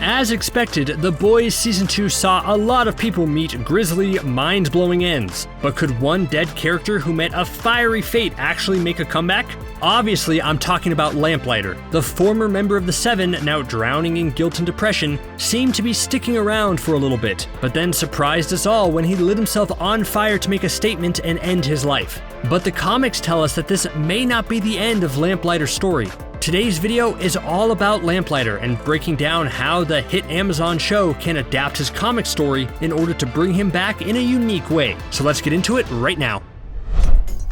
As expected, The Boys Season 2 saw a lot of people meet grisly, mind-blowing ends. But could one dead character who met a fiery fate actually make a comeback? Obviously, I'm talking about Lamplighter. The former member of the Seven, now drowning in guilt and depression, seemed to be sticking around for a little bit, but then surprised us all when he lit himself on fire to make a statement and end his life. But the comics tell us that this may not be the end of Lamplighter's story. Today's video is all about Lamplighter and breaking down how the hit Amazon show can adapt his comic story in order to bring him back in a unique way. So let's get into it right now.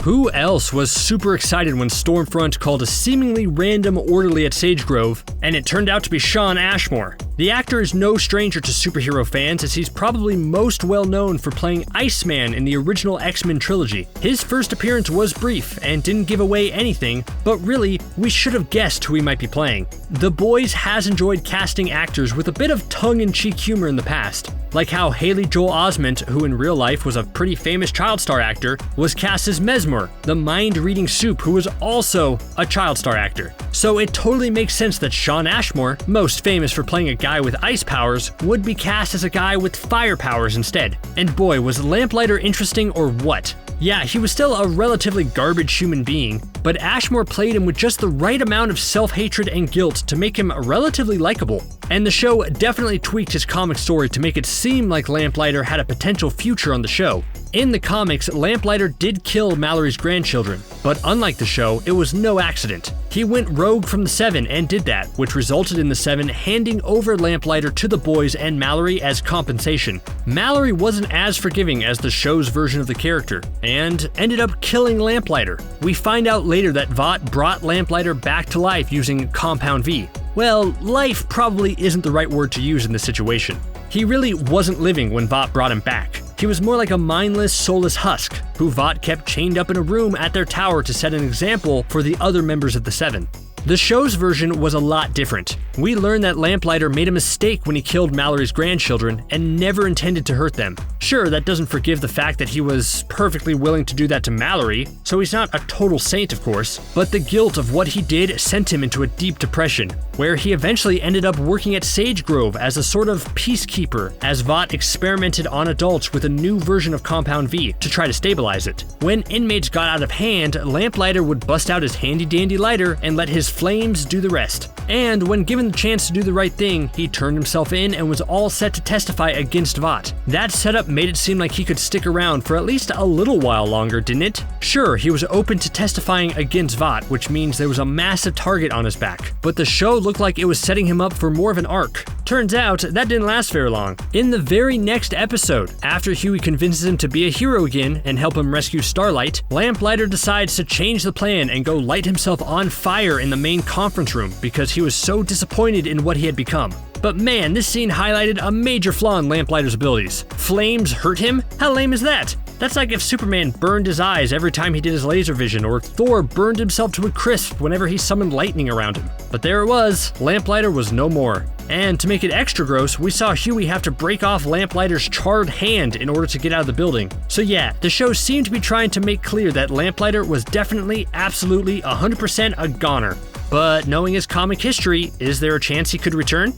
Who else was super excited when Stormfront called a seemingly random orderly at Sage Grove, and it turned out to be Shawn Ashmore? The actor is no stranger to superhero fans, as he's probably most well known for playing Iceman in the original X-Men trilogy. His first appearance was brief and didn't give away anything, but really, we should have guessed who he might be playing. The Boys has enjoyed casting actors with a bit of tongue-in-cheek humor in the past, like how Haley Joel Osment, who in real life was a pretty famous child star actor, was cast as Mesmer, the mind-reading soup who was also a child star actor. So it totally makes sense that Shawn Ashmore, most famous for playing a guy with ice powers, would be cast as a guy with fire powers instead. And boy, was Lamplighter interesting or what? Yeah, he was still a relatively garbage human being, but Ashmore played him with just the right amount of self-hatred and guilt to make him relatively likable. And the show definitely tweaked his comic story to make it seem like Lamplighter had a potential future on the show. In the comics, Lamplighter did kill Mallory's grandchildren, but unlike the show, it was no accident. He went rogue from the Seven and did that, which resulted in the Seven handing over Lamplighter to the Boys and Mallory as compensation. Mallory wasn't as forgiving as the show's version of the character, and ended up killing Lamplighter. We find out later that Vought brought Lamplighter back to life using Compound V. Well, life probably isn't the right word to use in this situation. He really wasn't living when Vought brought him back. He was more like a mindless, soulless husk, who Vought kept chained up in a room at their tower to set an example for the other members of the Seven. The show's version was a lot different. We learned that Lamplighter made a mistake when he killed Mallory's grandchildren and never intended to hurt them. Sure, that doesn't forgive the fact that he was perfectly willing to do that to Mallory, so he's not a total saint of course, but the guilt of what he did sent him into a deep depression, where he eventually ended up working at Sage Grove as a sort of peacekeeper, as Vought experimented on adults with a new version of Compound V to try to stabilize it. When inmates got out of hand, Lamplighter would bust out his handy-dandy lighter and let his flames do the rest. And when given the chance to do the right thing, he turned himself in and was all set to testify against Vought. That setup made it seem like he could stick around for at least a little while longer, didn't it? Sure, he was open to testifying against Vought, which means there was a massive target on his back, but the show looked like it was setting him up for more of an arc. Turns out, that didn't last very long. In the very next episode, after Huey convinces him to be a hero again and help him rescue Starlight, Lamplighter decides to change the plan and go light himself on fire in the main conference room because he was so disappointed in what he had become. But man, this scene highlighted a major flaw in Lamplighter's abilities. Flames hurt him? How lame is that? That's like if Superman burned his eyes every time he did his laser vision, or Thor burned himself to a crisp whenever he summoned lightning around him. But there it was, Lamplighter was no more. And to make it extra gross, we saw Huey have to break off Lamplighter's charred hand in order to get out of the building. So yeah, the show seemed to be trying to make clear that Lamplighter was definitely, absolutely, 100% a goner. But knowing his comic history, is there a chance he could return?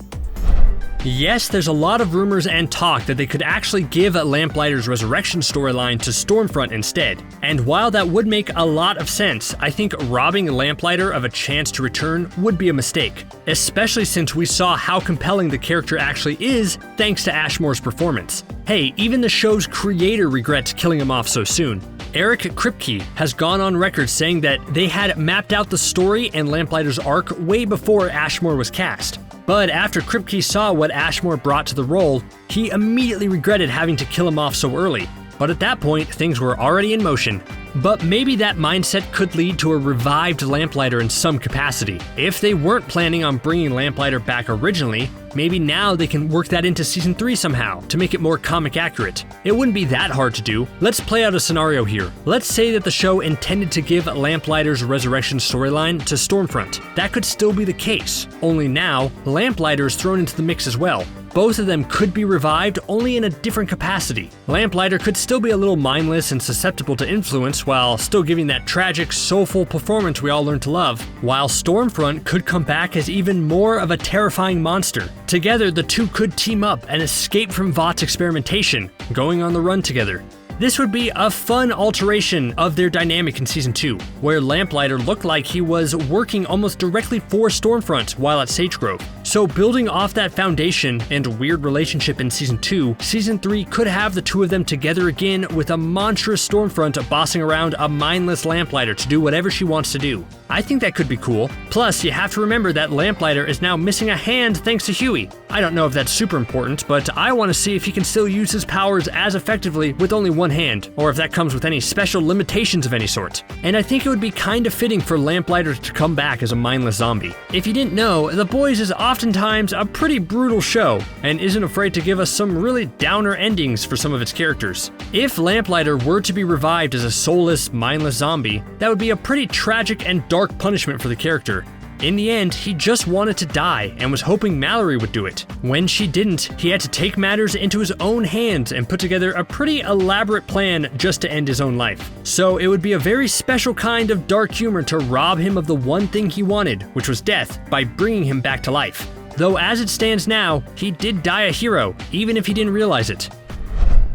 Yes, there's a lot of rumors and talk that they could actually give Lamplighter's resurrection storyline to Stormfront instead. And while that would make a lot of sense, I think robbing Lamplighter of a chance to return would be a mistake, especially since we saw how compelling the character actually is thanks to Ashmore's performance. Hey, even the show's creator regrets killing him off so soon. Eric Kripke has gone on record saying that they had mapped out the story and Lamplighter's arc way before Ashmore was cast. But after Kripke saw what Ashmore brought to the role, he immediately regretted having to kill him off so early. But at that point, things were already in motion. But maybe that mindset could lead to a revived Lamplighter in some capacity. If they weren't planning on bringing Lamplighter back originally, maybe now they can work that into Season 3 somehow to make it more comic accurate. It wouldn't be that hard to do. Let's play out a scenario here. Let's say that the show intended to give Lamplighter's resurrection storyline to Stormfront. That could still be the case, only now Lamplighter is thrown into the mix as well. both of them could be revived, only in a different capacity. Lamplighter could still be a little mindless and susceptible to influence while still giving that tragic, soulful performance we all learned to love, while Stormfront could come back as even more of a terrifying monster. Together, the two could team up and escape from Vought's experimentation, going on the run together. This would be a fun alteration of their dynamic in Season 2, where Lamplighter looked like he was working almost directly for Stormfront while at Sagegrove. So building off that foundation and weird relationship in Season 2, Season 3 could have the two of them together again with a monstrous Stormfront bossing around a mindless Lamplighter to do whatever she wants to do. I think that could be cool. Plus, you have to remember that Lamplighter is now missing a hand thanks to Huey. I don't know if that's super important, but I want to see if he can still use his powers as effectively with only one hand, or if that comes with any special limitations of any sort. And I think it would be kind of fitting for Lamplighter to come back as a mindless zombie. If you didn't know, The Boys is oftentimes a pretty brutal show, and isn't afraid to give us some really downer endings for some of its characters. If Lamplighter were to be revived as a soulless, mindless zombie, that would be a pretty tragic and dark punishment for the character. In the end, he just wanted to die and was hoping Mallory would do it. When she didn't, he had to take matters into his own hands and put together a pretty elaborate plan just to end his own life. So it would be a very special kind of dark humor to rob him of the one thing he wanted, which was death, by bringing him back to life. Though as it stands now, he did die a hero, even if he didn't realize it.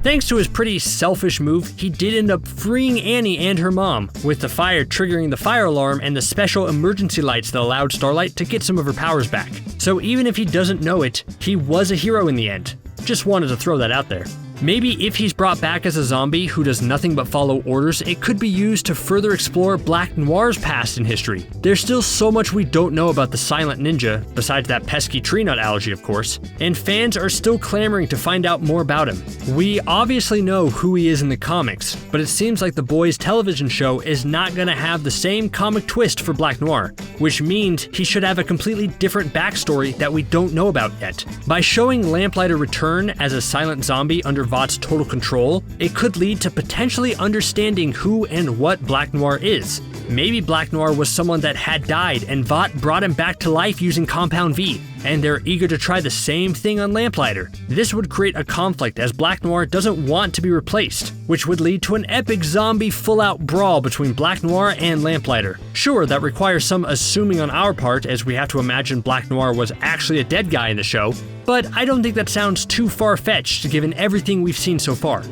Thanks to his pretty selfish move, he did end up freeing Annie and her mom, with the fire triggering the fire alarm and the special emergency lights that allowed Starlight to get some of her powers back. So even if he doesn't know it, he was a hero in the end. Just wanted to throw that out there. Maybe if he's brought back as a zombie who does nothing but follow orders, it could be used to further explore Black Noir's past in history. There's still so much we don't know about the Silent Ninja, besides that pesky tree nut allergy of course, and fans are still clamoring to find out more about him. We obviously know who he is in the comics, but it seems like The Boys television show is not gonna have the same comic twist for Black Noir, which means he should have a completely different backstory that we don't know about yet. By showing Lamplighter return as a silent zombie under Vought's total control, it could lead to potentially understanding who and what Black Noir is. Maybe Black Noir was someone that had died and Vought brought him back to life using Compound V, and they're eager to try the same thing on Lamplighter. This would create a conflict as Black Noir doesn't want to be replaced, which would lead to an epic zombie full-out brawl between Black Noir and Lamplighter. Sure, that requires some assuming on our part as we have to imagine Black Noir was actually a dead guy in the show, but I don't think that sounds too far-fetched given everything we've seen so far.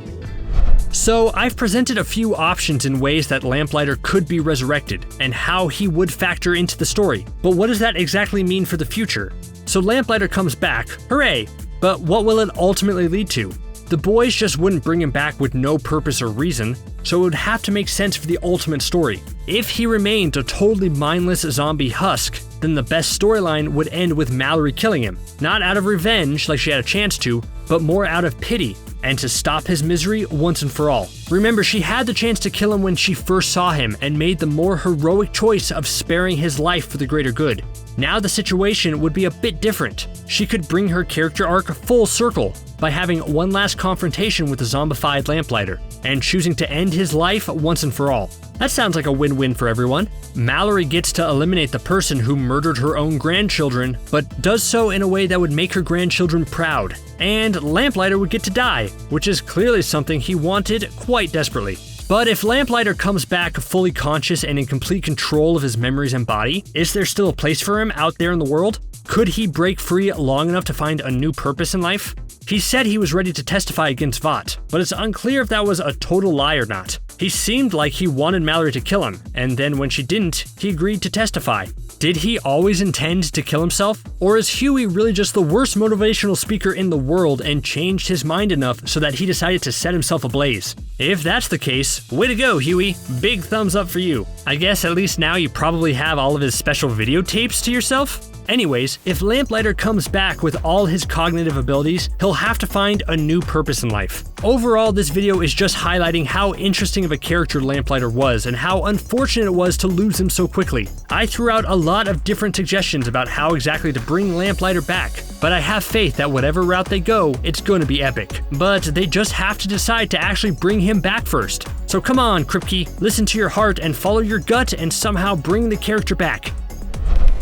So I've presented a few options in ways that Lamplighter could be resurrected, and how he would factor into the story. But what does that exactly mean for the future? So Lamplighter comes back, hooray! But what will it ultimately lead to? The Boys just wouldn't bring him back with no purpose or reason, so it would have to make sense for the ultimate story. If he remained a totally mindless zombie husk, then the best storyline would end with Mallory killing him. Not out of revenge, like she had a chance to, but more out of pity, and to stop his misery once and for all. Remember, she had the chance to kill him when she first saw him and made the more heroic choice of sparing his life for the greater good. Now the situation would be a bit different. She could bring her character arc full circle by having one last confrontation with the zombified Lamplighter and choosing to end his life once and for all. That sounds like a win-win for everyone. Mallory gets to eliminate the person who murdered her own grandchildren, but does so in a way that would make her grandchildren proud. And Lamplighter would get to die, which is clearly something he wanted quite desperately. But if Lamplighter comes back fully conscious and in complete control of his memories and body, is there still a place for him out there in the world? Could he break free long enough to find a new purpose in life? He said he was ready to testify against Vought, but it's unclear if that was a total lie or not. He seemed like he wanted Mallory to kill him, and then when she didn't, he agreed to testify. Did he always intend to kill himself? Or is Huey really just the worst motivational speaker in the world and changed his mind enough so that he decided to set himself ablaze? If that's the case, way to go, Huey. Big thumbs up for you. I guess at least now you probably have all of his special videotapes to yourself? Anyways, if Lamplighter comes back with all his cognitive abilities, he'll have to find a new purpose in life. Overall, this video is just highlighting how interesting of a character Lamplighter was and how unfortunate it was to lose him so quickly. I threw out a lot of different suggestions about how exactly to bring Lamplighter back, but I have faith that whatever route they go, it's going to be epic. But they just have to decide to actually bring him back first. So come on, Kripke, listen to your heart and follow your gut and somehow bring the character back.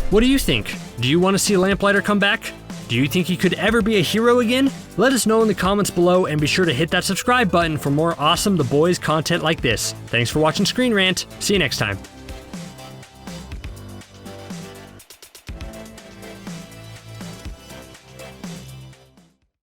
What do you think? Do you want to see Lamplighter come back? Do Do you think he could ever be a hero again? Let us know in the comments below, and be sure to hit that subscribe button for more awesome The Boys content like this. Thanks for watching Screen Rant. See you next time.